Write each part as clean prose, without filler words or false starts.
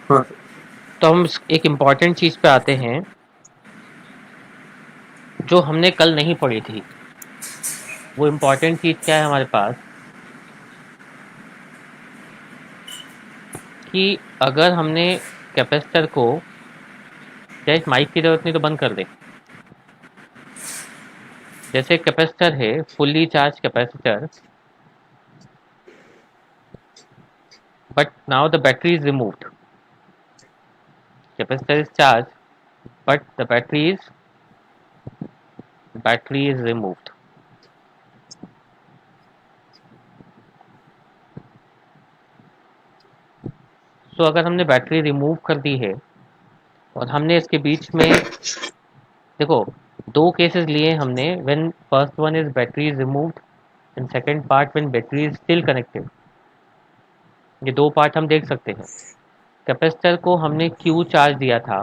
हाँ सर। तो हम एक इम्पॉर्टेंट चीज़ पे आते हैं जो हमने कल नहीं पढ़ी थी। वो इम्पॉर्टेंट चीज़ क्या है हमारे पास कि अगर हमने कैपेसिटर को, जैसे माइक की ज़रूरत नहीं तो बंद कर दे। जैसे कैपेसिटर है, fully charge capacitor, but now the battery is removed. Capacitor is charge but the battery is removed. So अगर हमने बैटरी रिमूव कर दी है और हमने इसके बीच में, देखो, दो केसेस लिए हमने, when first one is battery is removed and second part when battery is still connected. ये दो पार्ट हम देख सकते हैं। कैपेसिटर को हमने क्यू चार्ज दिया था,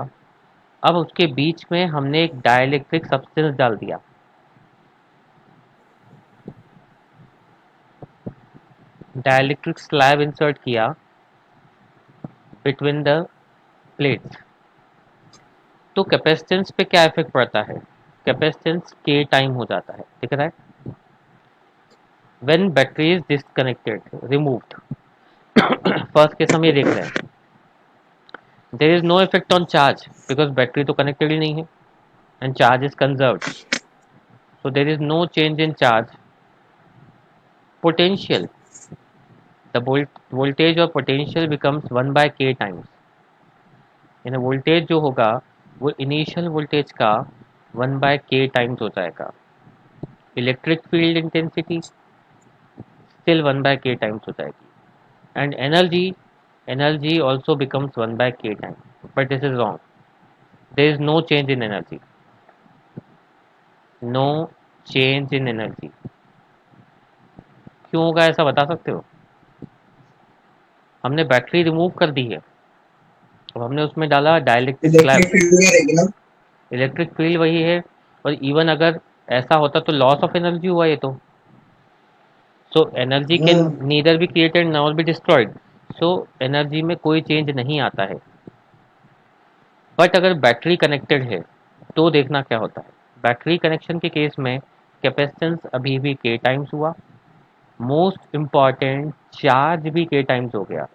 अब उसके बीच में हमने एक डाइलेक्ट्रिक सब्सटेंस डाल दिया, डाइलेक्ट्रिक स्लैब इंसर्ट किया बिटवीन द प्लेट्स। तो कैपेसिटेंस पे क्या इफेक्ट पड़ता है? कैपेसिटेंस के टाइम हो जाता है, दिख रहा है? When battery is disconnected, removed, first case हम ये देख रहे हैं, there is no effect on charge because battery तो कनेक्टेड ही नहीं है and charge is conserved, so there is no change in charge. Potential, the voltage और पोटेंशियल बिकम्स 1/k टाइम्स। यानी वोल्टेज जो होगा वो इनिशियल वोल्टेज का 1/k टाइम्स हो जाएगा। Electric field intensity still 1/k times हो जाएगी। And energy also becomes 1/k time, but this is wrong. There is no change in energy. No change in energy. क्यों होगा ऐसा, बता सकते हो? हमने बैटरी रिमूव कर दी है, अब हमने उसमें डाला डाइलेक्ट्रिक स्लैब। इलेक्ट्रिक फील्ड में रहेगी ना। इलेक्ट्रिक फील्ड वही है, और इवन अगर ऐसा होता तो लॉस ऑफ एनर्जी हुआ ये तो। सो एनर्जी कैन हाँ। Neither be created nor be destroyed. So energy में कोई चेंज नहीं आता है। बट अगर बैटरी कनेक्टेड है तो देखना क्या होता है। बैटरी कनेक्शन के केस में कैपेसिटेंस अभी भी के टाइम्स हुआ, मोस्ट इम्पॉर्टेंट चार्ज भी के टाइम्स हो गया,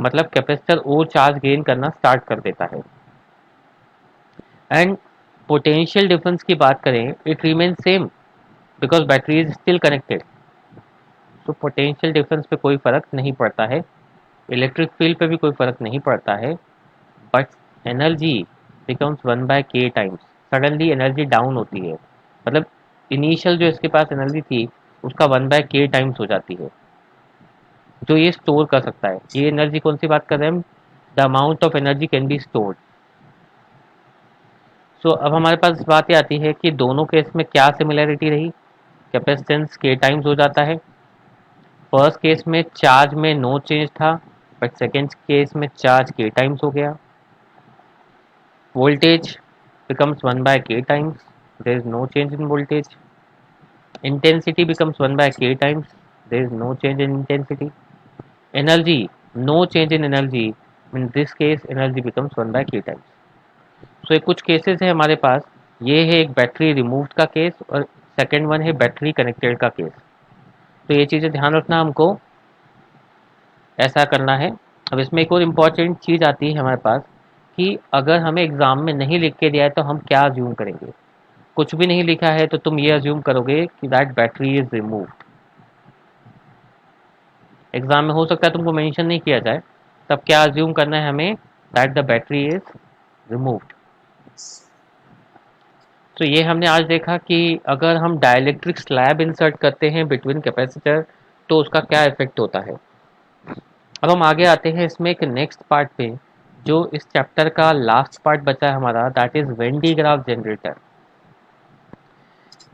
मतलब कैपेसिटर और चार्ज गेन करना स्टार्ट कर देता है। एंड पोटेंशियल डिफरेंस की बात करें, it remain same because battery is still connected. तो पोटेंशियल डिफरेंस पे कोई फर्क नहीं पड़ता है, इलेक्ट्रिक फील्ड पे भी कोई फर्क नहीं पड़ता है, but energy becomes 1/k times. Suddenly energy down होती है, मतलब इनिशियल जो इसके पास एनर्जी थी उसका 1/k टाइम्स हो जाती है, जो ये स्टोर कर सकता है। ये एनर्जी कौन सी बात कर रहे हैं हम? The amount of energy can be stored. So अब हमारे पास बात ये आती है कि दोनों केस में क्या सिमिलैरिटी रही। कैपेसिटेंस के टाइम्स हो जाता है। फर्स्ट केस में चार्ज में नो चेंज था, बट सेकेंड केस में चार्ज के टाइम्स हो गया। Voltage becomes 1/k times. There is no change in voltage. Intensity becomes 1/k times. There is no change in intensity. Energy, no change in energy. In this case, energy becomes 1/k times. So ये कुछ cases है हमारे पास। ये है एक battery removed का case और second one है बैटरी कनेक्टेड का केस। तो ये चीज़ें ध्यान रखना हमको, ऐसा करना है। अब इसमें एक और इम्पॉर्टेंट चीज़ आती है हमारे पास कि अगर हमें एग्ज़ाम में नहीं लिख के दिया है तो हम क्या अज्यूम करेंगे। कुछ भी नहीं लिखा है तो तुम ये अज्यूम करोगे कि that battery is removed. Exam में हो सकता है तुमको मेंशन नहीं किया जाए, तब क्या अज्यूम करना है हमें? That the battery is removed. तो ये हमने आज देखा कि अगर हम डाइलेक्ट्रिक स्लैब इंसर्ट करते हैं बिटवीन कैपेसिटर तो उसका क्या इफेक्ट होता है। अब हम आगे आते हैं इसमें एक नेक्स्ट पार्ट पे, जो इस चैप्टर का लास्ट पार्ट बचा है हमारा, that is when de Graaff generator.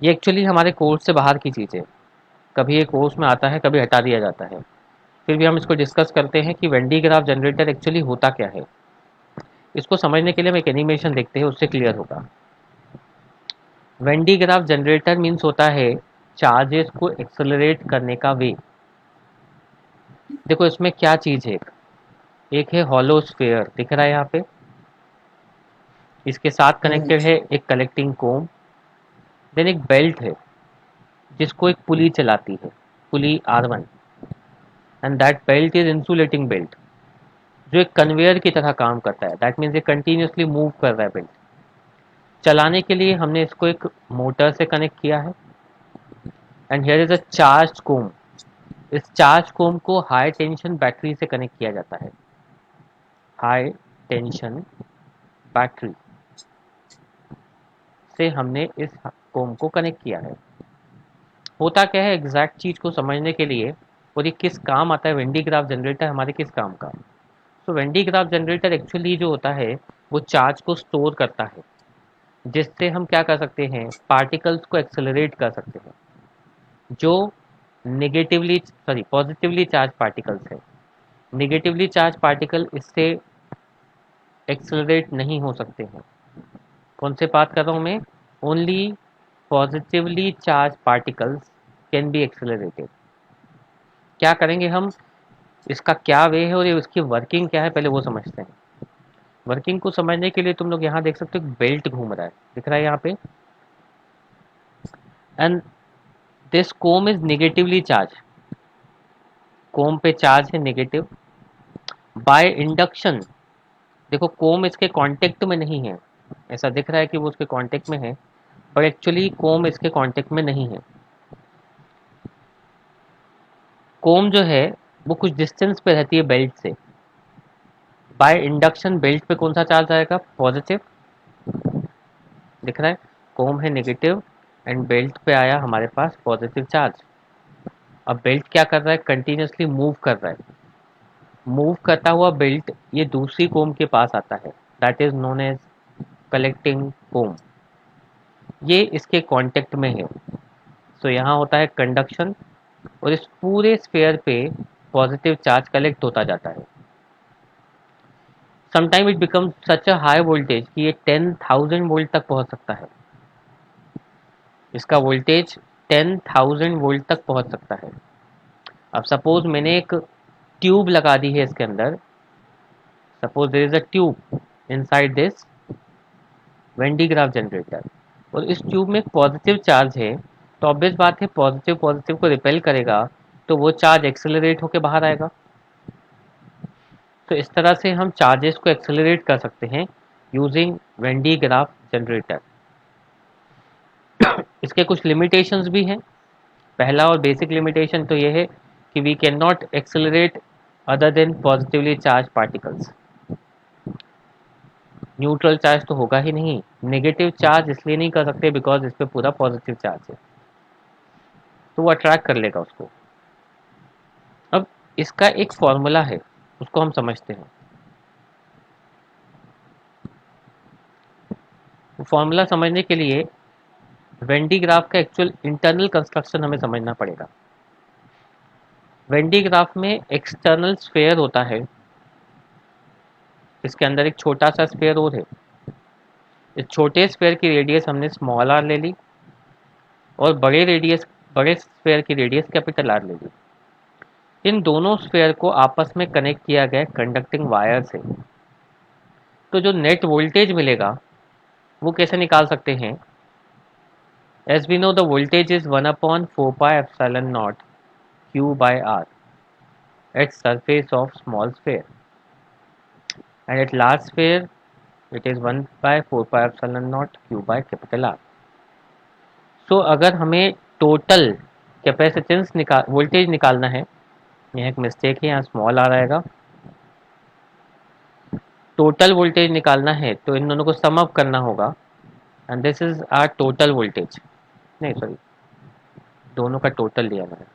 ये एक्चुअली हमारे कोर्स से बाहर की चीज़ है, कभी ये कोर्स में आता है कभी हटा दिया जाता है। फिर भी हम इसको डिस्कस करते हैं कि वेंडी ग्राफ जनरेटर एक्चुअली होता क्या है। इसको समझने के लिए हम एक एनिमेशन देखते हैं, उससे क्लियर होगा। वेंडी ग्राफ जनरेटर मीन्स होता है चार्जेस को एक्सेलरेट करने का वे। देखो इसमें क्या चीज़ है, एक है हॉलो स्फीयर, दिख रहा है यहाँ पे, इसके साथ हम्म। कनेक्टेड है एक कलेक्टिंग कोम। देन एक बेल्ट है जिसको एक पुली चलाती है, पुली R1, and that belt is insulating belt, जो एक कन्वेयर की तरह काम करता है। दैट मीन्स ये कंटिन्यूसली मूव कर रहा है बेल्ट। चलाने के लिए हमने इसको एक मोटर से कनेक्ट किया है। And here is a charge comb. इस चार्ज कोम को हाई टेंशन बैटरी से कनेक्ट किया जाता है, हाई टेंशन बैटरी से हमने इस कोम को कनेक्ट किया है। होता क्या है एग्जैक्ट चीज को समझने के लिए, और ये किस काम आता है, वेंडी ग्राफ जनरेटर हमारे किस काम का। तो वेंडी ग्राफ जनरेटर एक्चुअली जो होता है वो चार्ज को स्टोर करता है, जिससे हम क्या कर सकते हैं, पार्टिकल्स को एक्सेलरेट कर सकते हैं। जो negatively sorry positively charge particles है, नेगेटिवली चार्ज पार्टिकल इससे एक्सेलरेट नहीं हो सकते हैं। कौन से बात कर रहा हूँ मैं, only positively charge particles can be accelerated. क्या करेंगे हम, इसका क्या वे है और ये उसकी वर्किंग क्या है पहले वो समझते हैं। वर्किंग को समझने के लिए तुम लोग यहाँ देख सकते हो बेल्ट घूम रहा है, दिख रहा है यहाँ पे, and this comb is negatively charge, comb पे चार्ज है नेगेटिव। बाय इंडक्शन, देखो कोम इसके कांटेक्ट में नहीं है, ऐसा दिख रहा है कि वो उसके कांटेक्ट में है, पर एक्चुअली कोम इसके कांटेक्ट में नहीं है। कोम जो है वो कुछ डिस्टेंस पे रहती है बेल्ट से। बाय इंडक्शन बेल्ट पे कौन सा चार्ज आएगा, पॉजिटिव, दिख रहा है, कोम है नेगेटिव एंड बेल्ट पे आया हमारे पास पॉजिटिव चार्ज। अब बेल्ट क्या कर रहा है, कंटिन्यूसली मूव कर रहा है। मूव करता हुआ बेल्ट ये दूसरी कोम के पास आता है, that is known as collecting comb. ये इसके कांटेक्ट में है। सो यहाँ होता है कंडक्शन, और इस पूरे स्फीयर पे पॉजिटिव चार्ज कलेक्ट होता जाता है। Sometime it becomes such a high voltage कि ये 10,000 वोल्ट तक पहुंच सकता है। इसका वोल्टेज 10,000 वोल्ट तक पहुंच सकता है। अब सपोज मैंने एक ट्यूब लगा दी है इसके अंदर, suppose there is a tube inside this Van de Graaff generator, और इस ट्यूब में एक पॉजिटिव चार्ज है, तो ऑब्वियस बात है पॉजिटिव पॉजिटिव को रिपेल करेगा, तो वो चार्ज एक्सेलरेट होकर बाहर आएगा। तो इस तरह से हम चार्जेस को एक्सेलरेट कर सकते हैं यूजिंग वेंडी ग्राफ जनरेटर। इसके कुछ लिमिटेशंस भी हैं। पहला और बेसिक लिमिटेशन तो ये है कि we can not accelerate other than positively charge particles. Neutral charge तो होगा ही नहीं, नेगेटिव चार्ज इसलिए नहीं कर सकते बिकॉज इस पर पूरा पॉजिटिव चार्ज है, तो वो अट्रैक्ट कर लेगा उसको। अब इसका एक फॉर्मूला है, उसको हम समझते हैं। फॉर्मूला समझने के लिए वेंडी ग्राफ का एक्चुअल इंटरनल कंस्ट्रक्शन हमें समझना पड़ेगा। वेंडी ग्राफ में एक्सटर्नल स्फेयर होता है, इसके अंदर एक छोटा सा स्फेयर और है। इस छोटे स्फेयर की रेडियस हमने स्मॉल आर ले ली, और बड़े स्फेयर की रेडियस कैपिटल आर ले ली। इन दोनों स्फेयर को आपस में कनेक्ट किया गया कंडक्टिंग वायर से। तो जो नेट वोल्टेज मिलेगा वो कैसे निकाल सकते हैं, as we know the voltage is 1/4πε0 Q by R at surface of small sphere, and at large sphere it is 1/4πε0 Q by capital R. सो अगर हमें टोटल कैपेसिटेंस निकाल वोल्टेज निकालना है, यह एक मिस्टेक है, यहाँ स्मॉल आ रहेगा, टोटल वोल्टेज निकालना है तो इन दोनों को सम अप करना होगा, and this is our total voltage, नहीं सॉरी, दोनों का टोटल लिया मैंने।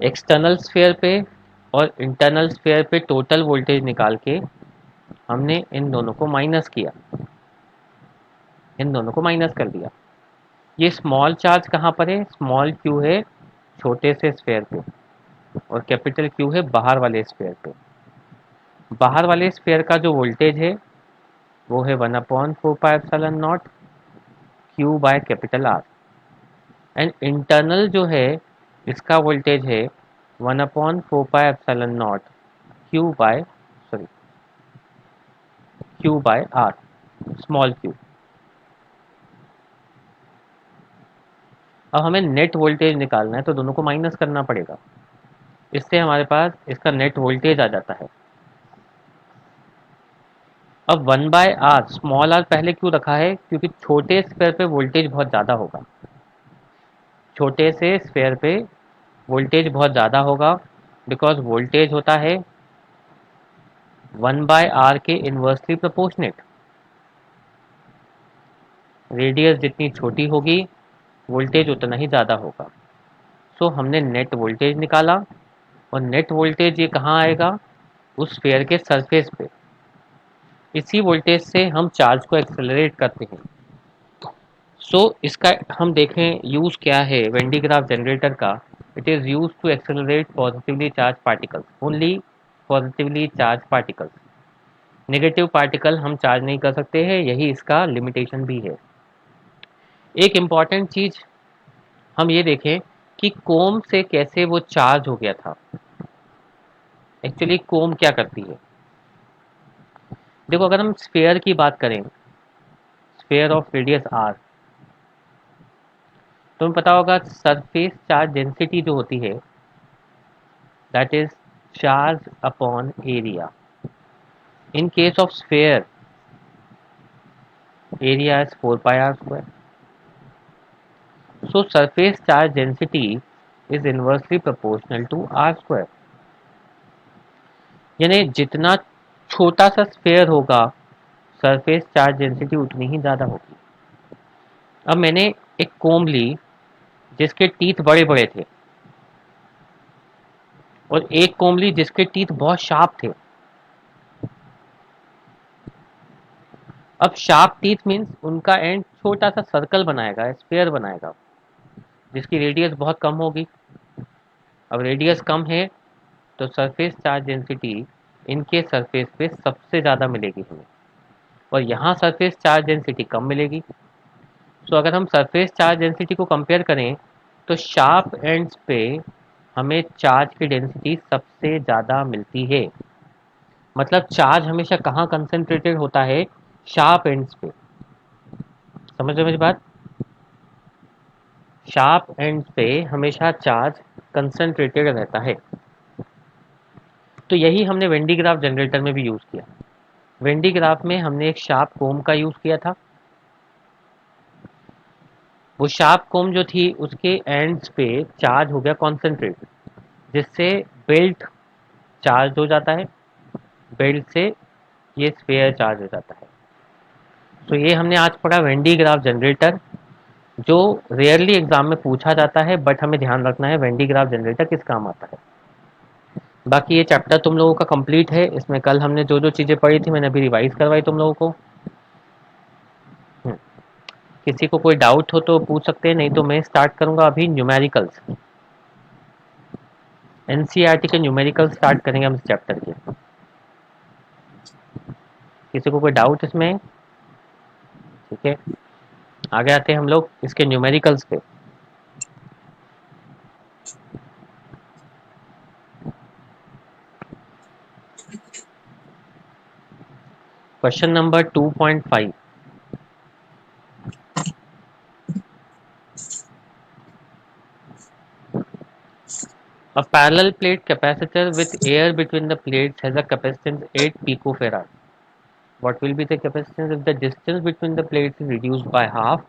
एक्सटर्नल स्फीयर पे और इंटरनल स्फीयर पे टोटल वोल्टेज निकाल के हमने इन दोनों को माइनस किया, इन दोनों को माइनस कर दिया। ये स्मॉल चार्ज कहाँ पर है, स्मॉल क्यू है छोटे से स्फीयर पे, और कैपिटल क्यू है बाहर वाले स्फीयर पे। बाहर वाले स्फीयर का जो वोल्टेज है वो है 1/4πε0 Q by capital R, and internal जो है इसका वोल्टेज है 1/4πε0 Q by sorry Q by R, small Q. अब हमें नेट वोल्टेज निकालना है तो दोनों को माइनस करना पड़ेगा, इससे हमारे पास इसका नेट वोल्टेज आ जाता है। अब 1/r, स्मॉल आर पहले क्यों रखा है, क्योंकि छोटे स्फेयर पे वोल्टेज बहुत ज़्यादा होगा, छोटे से स्फेयर पे वोल्टेज बहुत ज़्यादा होगा, बिकॉज वोल्टेज होता है 1/r के इन्वर्सली प्रोपोर्शनेट। रेडियस जितनी छोटी होगी वोल्टेज उतना ही ज़्यादा होगा। सो हमने नेट वोल्टेज निकाला, और नेट वोल्टेज ये कहाँ आएगा, उस स्फेयर के सरफेस पे। इसी वोल्टेज से हम चार्ज को एक्सेलरेट करते हैं। सो इसका हम देखें यूज़ क्या है वेन डी ग्राफ जनरेटर का। It is use to accelerate positively charge particles, only positively charge particles. Negative particle हम चार्ज नहीं कर सकते हैं, यही इसका लिमिटेशन भी है। एक इम्पॉर्टेंट चीज़ हम ये देखें कि कोम से कैसे वो चार्ज हो गया था। एक्चुअली कोम क्या करती है, देखो अगर हम स्फेयर की बात करें, स्फेयर ऑफ रेडियस आर, तुम्हें पता होगा सरफेस चार्ज डेंसिटी जो होती है that is charge upon area. In case of sphere area is 4πr²। So surface charge density is inversely proportional to r²। यानी जितना छोटा सा स्फेयर होगा सरफेस चार्ज डेंसिटी उतनी ही ज़्यादा होगी। अब मैंने एक कोम ली जिसके टीथ बड़े बड़े थे, और एक कोम ली जिसके टीथ बहुत शार्प थे। अब शार्प टीथ मीन्स उनका एंड छोटा सा सर्कल बनाएगा, स्फेयर बनाएगा, जिसकी रेडियस बहुत कम होगी। अब रेडियस कम है तो सरफेस चार्ज डेंसिटी इनके सरफेस पे सबसे ज़्यादा मिलेगी हमें, और यहाँ सरफेस चार्ज डेंसिटी कम मिलेगी। सो अगर हम सरफेस चार्ज डेंसिटी को कंपेयर करें तो शार्प एंड्स पे हमें चार्ज की डेंसिटी सबसे ज़्यादा मिलती है। मतलब चार्ज हमेशा कहाँ कंसंट्रेटेड होता है, शार्प एंड्स पे। समझ रहे हो मेरी बात, शार्प एंड्स पे हमेशा चार्ज कंसंट्रेटेड रहता है। तो यही हमने वेन डी ग्राफ जनरेटर में भी यूज़ किया। वेन डी ग्राफ में हमने एक शार्प कोम का यूज़ किया था। वो शार्प कोम जो थी उसके एंड्स पे चार्ज हो गया कॉन्सेंट्रेट, जिससे बेल्ट चार्ज हो जाता है, बेल्ट से ये स्फेयर चार्ज हो जाता है। तो ये हमने आज पढ़ा वेन डी ग्राफ जनरेटर, जो रेयरली एग्जाम में पूछा जाता है, बट हमें ध्यान रखना है वेन डी ग्राफ जनरेटर किस काम आता है। बाकी ये चैप्टर तुम लोगों का कंप्लीट है। इसमें कल हमने जो जो चीज़ें पढ़ी थी मैंने अभी रिवाइज करवाई तुम लोगों को। किसी को कोई डाउट हो तो पूछ सकते हैं, नहीं तो मैं स्टार्ट करूंगा अभी न्यूमेरिकल्स। एनसीईआरटी के न्यूमेरिकल स्टार्ट करेंगे हम इस चैप्टर के। किसी को कोई डाउट इसमें? ठीक है, आगे आते हैं हम लोग इसके न्यूमेरिकल्स पे। Question number 2.5। A parallel plate capacitor with air between the plates has a capacitance 8 picofarad. What will be the capacitance if the distance between the plates is reduced by half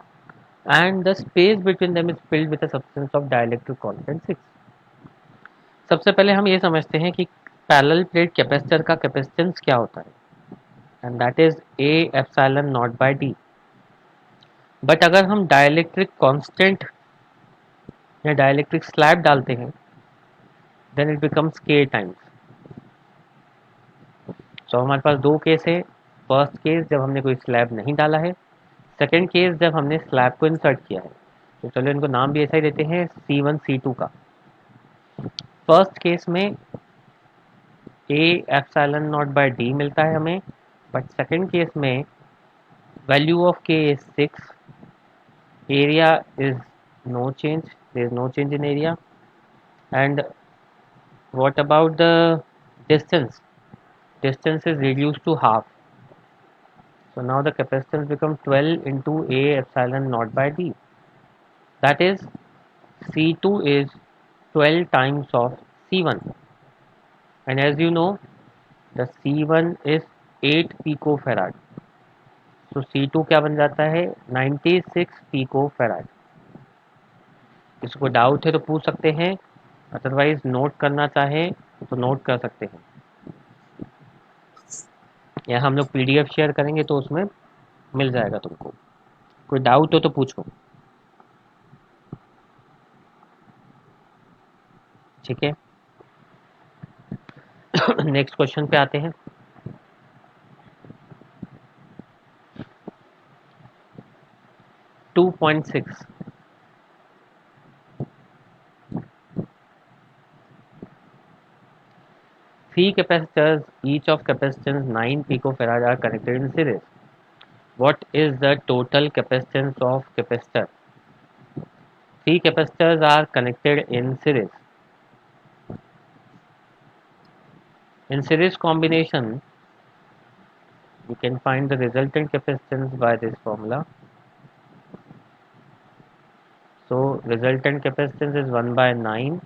and the space between them is filled with a substance of dielectric constant 6? सबसे पहले हम ये समझते हैं कि parallel plate capacitor का capacitance क्या होता है, and that is A epsilon naught by D. But अगर हम डाइलेक्ट्रिक कांस्टेंट या डाइलेक्ट्रिक स्लैब डालते हैं then it becomes K times. तो हमारे पास दो केस है। फर्स्ट केस जब हमने कोई स्लैब नहीं डाला है, सेकेंड केस जब हमने स्लैब को इंसर्ट किया है। तो चलो इनको नाम भी ऐसा ही देते हैं, C1 C2 का। फर्स्ट केस में A epsilon naught by D मिलता है हमें, बट सेकेंड केस में value of K is 6, area is no change, there is no change in area, and what about the distance? distance is reduced to half. So now the capacitance becomes 12 into A epsilon naught by D. That is, C2 is 12 times of C1. And as you know, the C1 is 8 picofarad. तो C2 क्या बन जाता है 96 picofarad. इसको doubt है तो पूछ सकते हैं, अदरवाइज नोट करना चाहे तो नोट कर सकते हैं, या हम लोग पीडीएफ शेयर करेंगे तो उसमें मिल जाएगा तुमको. कोई डाउट हो तो पूछो. ठीक है. नेक्स्ट क्वेश्चन पे आते हैं. 2.6. Three capacitors, each of capacitance 9 picofarad are connected in series. What is the total capacitance of capacitor? Three capacitors are connected in series. In series combination, you can find the resultant capacitance by this formula. So resultant capacitance is 1 by 9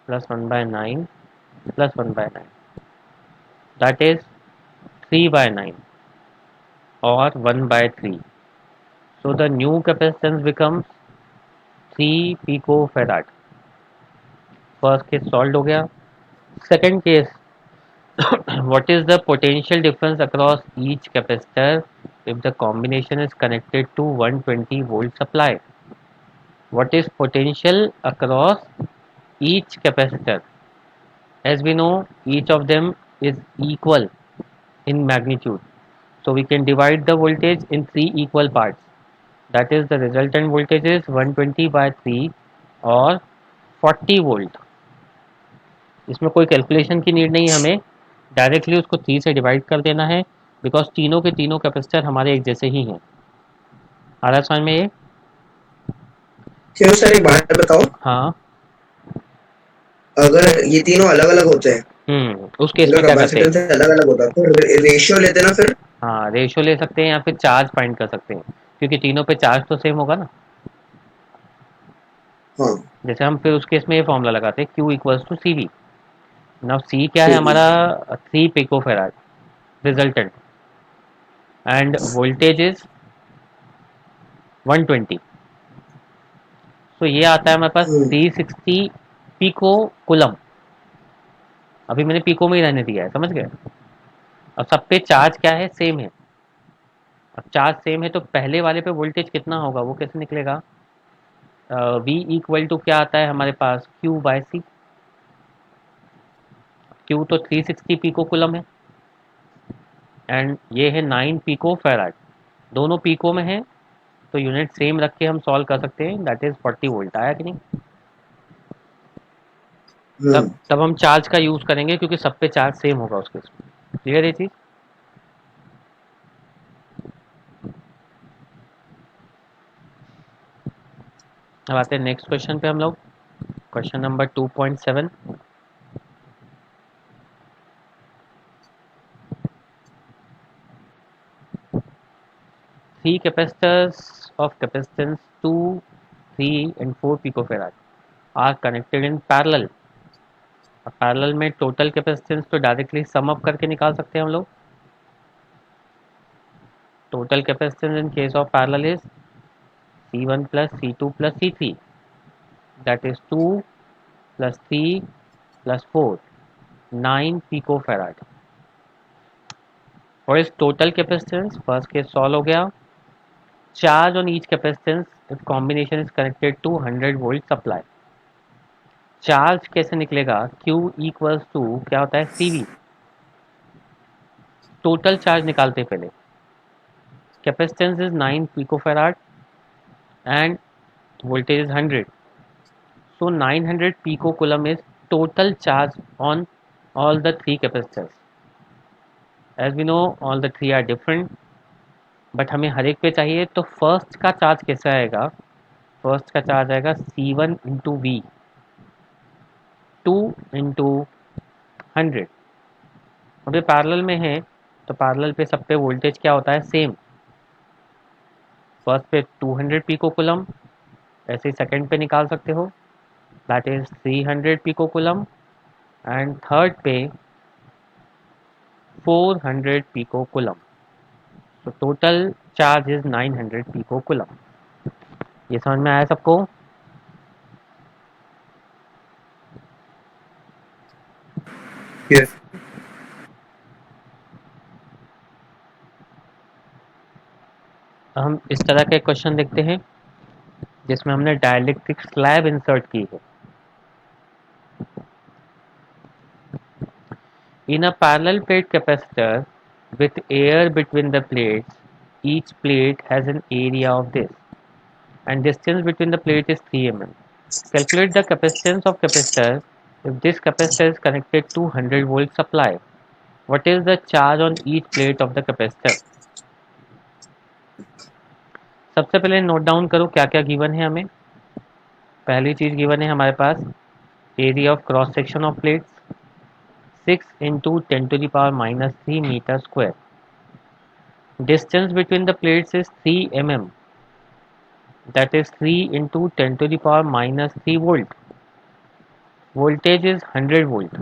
plus 1 by 9 plus 1 by 9. That is 3 by 9 or 1 by 3. So the new capacitance becomes 3 picofarad. First case solved हो गया. Second case, what is the potential difference across each capacitor if the combination is connected to 120 volt supply? What is potential across each capacitor? As we know, each of them is equal in magnitude. So we can divide the voltage in three equal parts. That is, the resultant voltage is 120 by 3 और 40 volt. इसमें कोई calculation की need नहीं है, हमें directly उसको 3 से divide कर देना है, बिकॉज तीनों के तीनों कैपेसिटर हमारे एक जैसे ही हैं. आ रहा समझ में ये? क्यों सर, एक बात बताओ, हाँ. अगर ये तीनों अलग अलग होते हैं, उस केस इनका में क्या करते हैं? कैपेसिटेंस अलग अलग होता है, तो रेशियो लेते ना फिर. हाँ, रेशो ले सकते हैं या फिर चार्ज फाइंड कर सकते हैं, क्योंकि तीनों पे चार्ज तो सेम होगा ना. हाँ. जैसे हम फिर उस केस में ये फॉर्मूला लगाते हैं, Q equals to C V. Now C क्या है हम्म. हमारा? 3 picofarad resultant, and voltage is 120. सो ये आता है हमारे पास हम्म. 360 पिको कुलम. अभी मैंने पिको में ही रहने दिया है, समझ गए? अब सब पे चार्ज क्या है? सेम है. अब चार्ज सेम है तो पहले वाले पे वोल्टेज कितना होगा वो कैसे निकलेगा? वी इक्वल टू क्या आता है हमारे पास? Q by C. क्यू तो 360 पिको कुलम है, एंड ये है 9 पिको फेराड. दोनों पिको में है, तो यूनिट सेम रख के हम सॉल्व कर सकते हैं. That is 40 volt. आया कि नहीं? तब हम्म. तब हम चार्ज का यूज करेंगे, क्योंकि सब पे चार्ज सेम होगा उसके. क्लियर है चीज? अब आते हैं नेक्स्ट क्वेश्चन पे हम लोग. Question number 2.7. Three capacitors of capacitance 2, 3 and 4 picofarad are connected in parallel. अब पैरेलल में टोटल कैपेसिटेंस तो डायरेक्टली सम अप करके निकाल सकते हैं हम लोग. Total capacitance in case of parallel is C1 plus C2 plus C3. That is 2 plus 3 plus 4, 9 picofarad. What is total capacitance? First case solve हो गया. Charge on each capacitance if combination is connected to 100 volt supply. Charge कैसे निकलेगा? Q equals to क्या होता है? CV. Total charge निकालते हैं पहले. Capacitance is 9 picofarad and voltage is 100. So 900 picocoulomb is total charge on all the three capacitors. As we know, all the three are different, but हमें हर एक पे चाहिए. तो फर्स्ट का चार्ज कैसे आएगा? फर्स्ट का चार्ज आएगा C1 इंटू वी, 2 इंटू 100. अब ये पैरेलल में है तो पैरेलल पे सब पे वोल्टेज क्या होता है, सेम। फर्स्ट पे 200 पिको कुलम, ऐसे ही सेकंड पे निकाल सकते हो, that is 300 pico coulomb, and third पे 400 पिको कुलम। तो total charge is 900 pico coulomb. ये समझ में आया सबको? यस। हम इस तरह के क्वेश्चन देखते हैं जिसमें हमने डाइलेक्ट्रिक स्लैब इंसर्ट की है। In a parallel plate capacitor with air between the plates, each plate has an area of this, and distance between the plate is 3 mm. Calculate the capacitance of capacitor if this capacitor is connected to 100 volt supply. What is the charge on each plate of the capacitor? सबसे पहले note down करो क्या क्या given है हमें। पहली चीज given है हमारे पास area of cross section of plates 6 into 10⁻³ metre square. Distance between the plates is 3 mm, that is 3 into 10⁻³ volt. Voltage is 100 volt.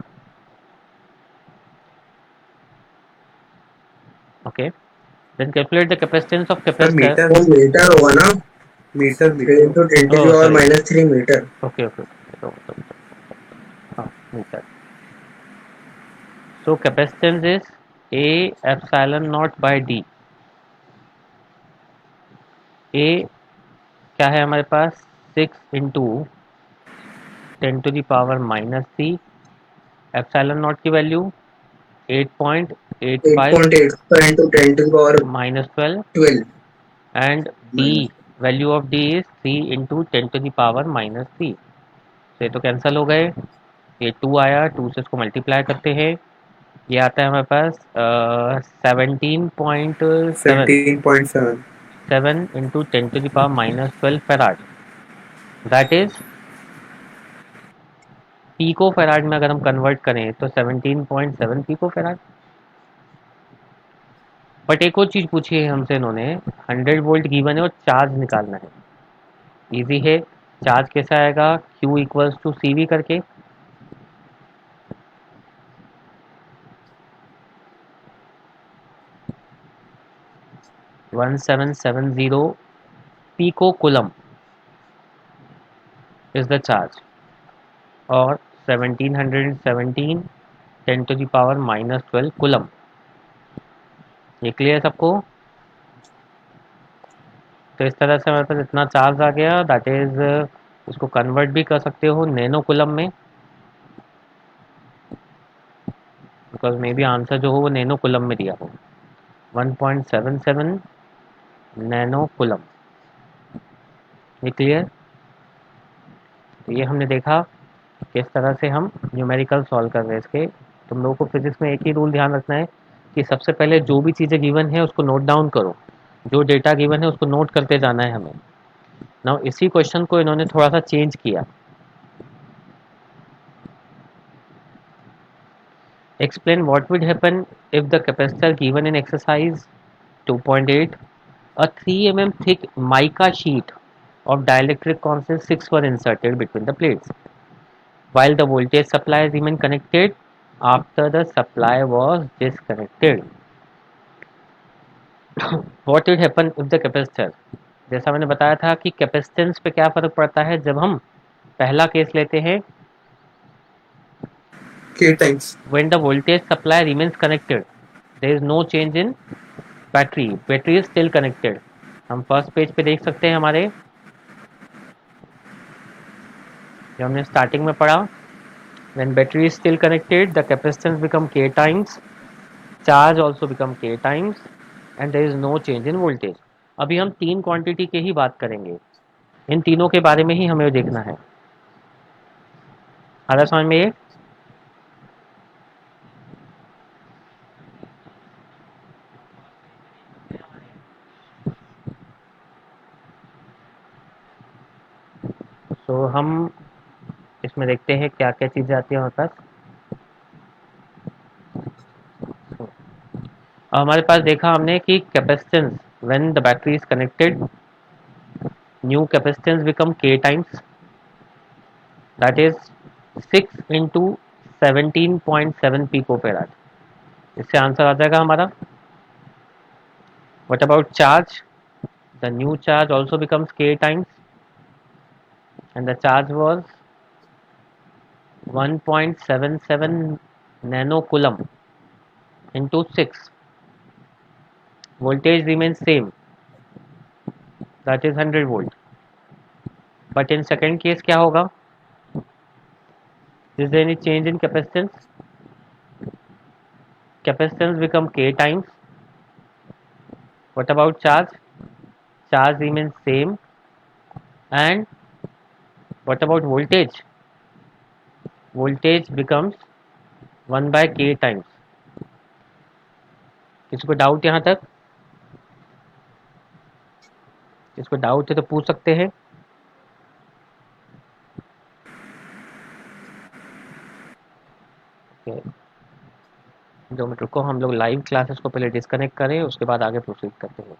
Okay. Then calculate the capacitance of sir capacitor. Metre, वो metre होगा ना, metre three metre into ten to Oh, the power sorry. Minus 3 metre. Okay, okay. Meter. So capacitance is A epsilon naught by D. A क्या है हमारे पास, 6 into 10⁻³ epsilon naught की value 8.85 8.85 into 10 to the power -12, 12 and D, minus. Value of D is 3 into 10⁻³ तो ये तो cancel हो गए, ये 2 आया, 2 से इसको मल्टीप्लाई करते हैं, ये आता है हमारे पास 17.7, 17.7। 7 into 10⁻12 farad, that is pico farad में अगर हम कन्वर्ट करें तो 17.7 पीको फेराड। बट एक और चीज़ पूछी है हमसे इन्होंने, 100 वोल्ट गिवन है और चार्ज निकालना है। इजी है, चार्ज कैसा आएगा, Q equals to C V करके, one seven seven zero pico coulomb is the charge, और 1717 10⁻12 कुलम। ये क्लियर सबको? तो इस तरह से हमारे पास इतना चार्ज आ गया, दैट इज इसको कन्वर्ट भी कर सकते हो नैनो कुलम में, बिकॉज मे बी आंसर जो हो वो नैनो कुलम में दिया हो। 1.77 नैनो कुलम। ये क्लियर? तो ये हमने देखा कि किस तरह से हम न्यूमेरिकल सॉल्व कर रहे हैं इसके। तुम लोगों को फिजिक्स में एक ही रूल ध्यान रखना है कि सबसे पहले जो भी चीज़ें गिवन है उसको नोट डाउन करो, जो डेटा गिवन है उसको नोट करते जाना है हमें। नाउ इसी क्वेश्चन को इन्होंने थोड़ा सा चेंज किया। Explain what would happen if the capacitor given in exercise 2.8, a 3 mm thick mica sheet of dielectric constant 6 were inserted between the plates while the voltage supply remained connected after the supply was disconnected. What would happen if the capacitor, जैसा मैंने बताया था कि capacitance पे क्या फर्क पड़ता है जब हम पहला केस लेते हैं, के times. when the voltage supply remains connected, there is no change in battery is still connected. हम फर्स्ट पेज पे देख सकते हैं हमारे, जो हमने स्टार्टिंग में पढ़ा, when battery is still connected the capacitance become k times, charge also become k times, and there is no change in voltage। अभी हम तीन क्वांटिटी के ही बात करेंगे, इन तीनों के बारे में ही हमें देखना है। आ रहा समझ में ये? तो हम इसमें देखते हैं क्या क्या चीज़ें आती है हमारे पास। हमारे पास देखा हमने कि capacitance when the battery is connected, new capacitance become k times, that is 6 into 17.7 pico farad. इससे आंसर आ जाएगा हमारा। What about charge? The new charge also becomes k times and the charge was 1.77 nanocoulomb into 6. Voltage remains same, that is 100 volt. But in second case क्या होगा? Is there any change in capacitance? Capacitance become k times. What about charge? Charge remains same. And what about voltage? Voltage becomes 1 by k times. किसी को doubt यहाँ तक? किसको doubt है तो पूछ सकते हैं। दो मिनट रुको, हम लोग लाइव क्लासेस को पहले डिस्कनेक्ट करें, उसके बाद आगे प्रोसीड करते हैं।